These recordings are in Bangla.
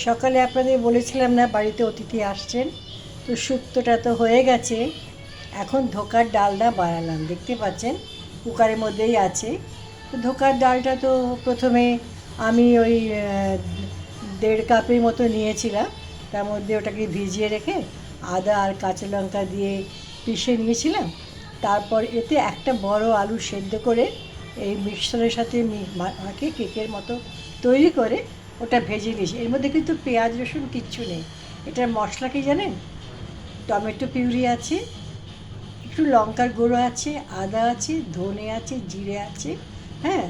সকালে আপনাদের বলেছিলাম না বাড়িতে অতিথি আসছেন, তো শুক্তোটা তো হয়ে গেছে। এখন ধোকার ডালটা বানালাম, দেখতে পাচ্ছেন কুকারের মধ্যেই আছে। তো ধোকার ডালটা তো প্রথমে আমি ওই 1.5 কাপের মতো নিয়েছিলাম। তার মধ্যে ওটাকে ভিজিয়ে রেখে আদা আর কাঁচা লঙ্কা দিয়ে পিষে নিয়েছিলাম। তারপর এতে একটা বড় আলু সেদ্ধ করে এই মিক্সচারের সাথে মাখিয়ে কেকের মতো তৈরি করে ওটা ভেজে নিয়েছি। এর মধ্যে কিন্তু পেঁয়াজ রসুন কিচ্ছু নেই। এটার মশলা কি জানেন? টমেটো পিউরি আছে, একটু লঙ্কার গুঁড়ো আছে, আদা আছে, ধনে আছে, জিরে আছে, হ্যাঁ,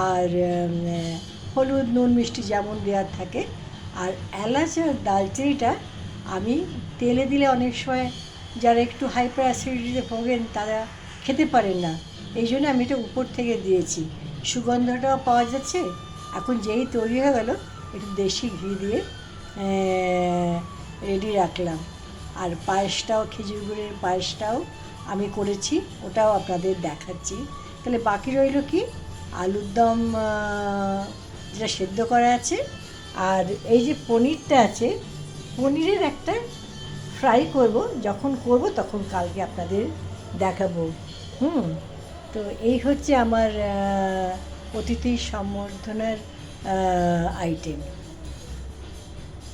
আর হলুদ নুন মিষ্টি যেমন দেওয়ার থাকে। আর এলাচ আর দালচিনিটা আমি তেলে দিলে অনেক সময় যারা একটু হাইপার অ্যাসিডিটিতে ভোগেন তারা খেতে পারেন না, এই জন্য আমি এটা উপর থেকে দিয়েছি। সুগন্ধটাও পাওয়া যাচ্ছে। এখন যেই তৈরি হয়ে গেল একটু দেশি ঘি দিয়ে রেডি রাখলাম। আর পায়েসটাও, খেজুর গুড়ের পায়েসটাও আমি করেছি, ওটাও আপনাদের দেখাচ্ছি। তাহলে বাকি রইল কি, আলুর দম যেটা সেদ্ধ করা আছে, আর এই যে পনিরটা আছে, পনিরের একটা ফ্রাই করব। যখন করব তখন কালকে আপনাদের দেখাবো। তো এই হচ্ছে আমার অতিথি সম্বর্ধনার আইটেম।